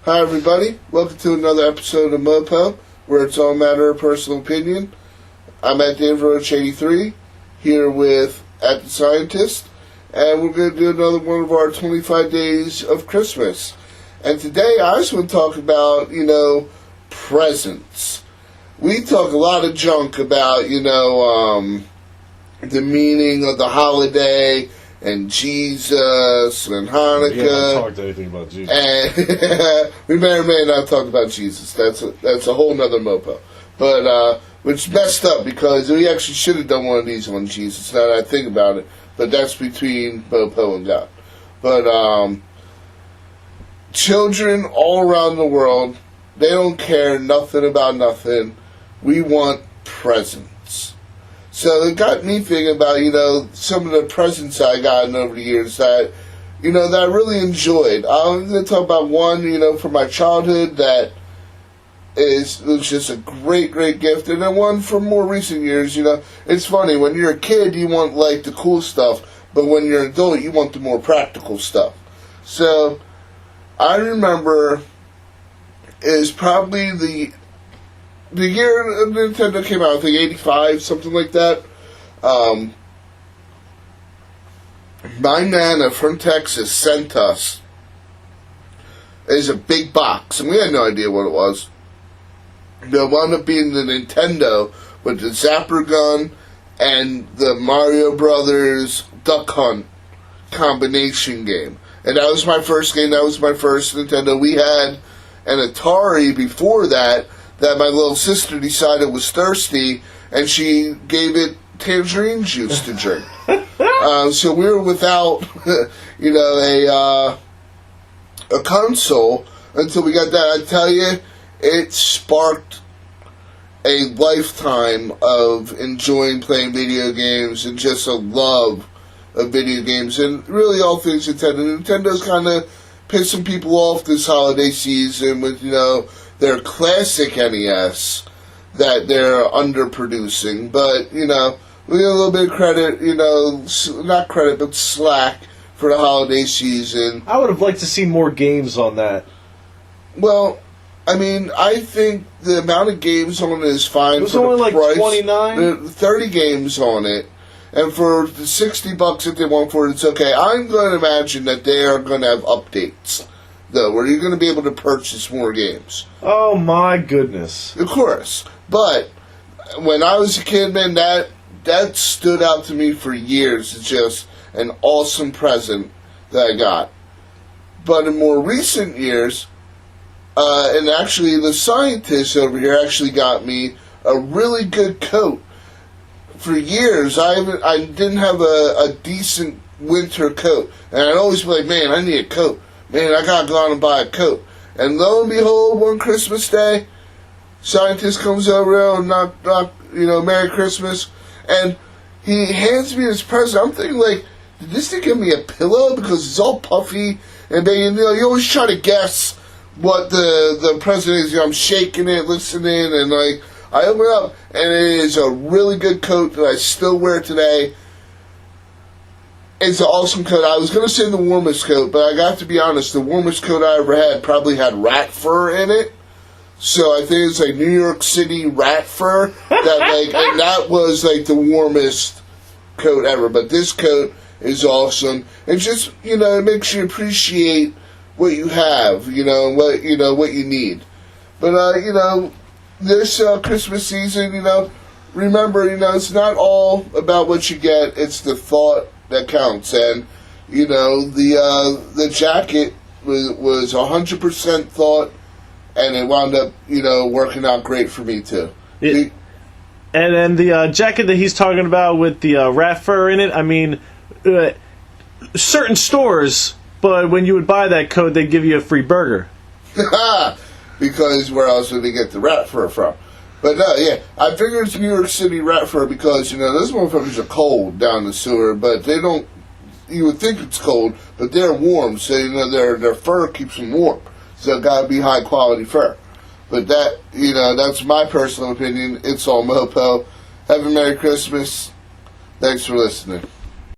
Hi everybody, welcome to another episode of MOPO, where it's all a matter of personal opinion. I'm at Dave Roach 83, here with At the Scientist, and we're going to do another one of our 25 days of Christmas. And today I just want to talk about, presents. We talk a lot of junk about, the meaning of the holiday, and Jesus, and Hanukkah. We haven't talked anything about Jesus. And we may or may not talk about Jesus. That's a whole nother MOPO. But, which messed up because we actually should have done one of these on Jesus, now that I think about it. But that's between MOPO and God. But, children all around the world, they don't care nothing about nothing. We want presents. So it got me thinking about, some of the presents I gotten over the years that, that I really enjoyed. I'm going to talk about one, from my childhood that was just a great, great gift. And then one from more recent years, it's funny. When you're a kid, you want, the cool stuff. But when you're an adult, you want the more practical stuff. So I remember it was probably the year Nintendo came out, I think 85, something like that. My nana from Texas sent us a big box, and we had no idea what it was. It wound up being the Nintendo with the Zapper gun and the Mario Brothers Duck Hunt combination game. And that was my first game, that was my first Nintendo. We had an Atari before that my little sister decided was thirsty, and she gave it tangerine juice to drink. So we were without, a console until we got that. I tell you, it sparked a lifetime of enjoying playing video games and just a love of video games and really all things Nintendo. Nintendo's kind of pissing people off this holiday season with, their classic NES that they're underproducing. But, we get a little bit of credit, not credit, but slack for the holiday season. I would have liked to see more games on that. Well, I think the amount of games on it is fine. It was for only the price. 29? 30 games on it. And for the $60 that they want for it, it's okay. I'm going to imagine that they are going to have updates, though, where you're going to be able to purchase more games. Oh, my goodness. Of course. But when I was a kid, man, that stood out to me for years. It's just an awesome present that I got. But in more recent years, and actually the scientist over here actually got me a really good coat. For years, I didn't have a decent winter coat. And I'd always be like, man, I need a coat. Man, I gotta go out and buy a coat. And lo and behold, one Christmas day, scientist comes over and knock, Merry Christmas. And he hands me this present. I'm thinking, did this thing give me a pillow? Because it's all puffy. And then, you always try to guess what the present is. I'm shaking it, listening, and I open it up, and it is a really good coat that I still wear today. It's an awesome coat. I was going to say the warmest coat, but I got to be honest, the warmest coat I ever had probably had rat fur in it. So I think it's New York City rat fur. And that was the warmest coat ever. But this coat is awesome. It just, it makes you appreciate what you have, what you need. But, this Christmas season, remember, it's not all about what you get, it's the thought that counts. And, the jacket was 100% thought, and it wound up, working out great for me, too. And then the jacket that he's talking about with the rat fur in it, certain stores, but when you would buy that coat, they'd give you a free burger. Because where else would they get the rat fur from? But no, yeah, I figured it's New York City rat fur because, those motherfuckers are cold down the sewer, but they don't, you would think it's cold, but they're warm, so, their fur keeps them warm. So it gotta be high quality fur. But that, that's my personal opinion. It's all MOPO. Have a Merry Christmas. Thanks for listening.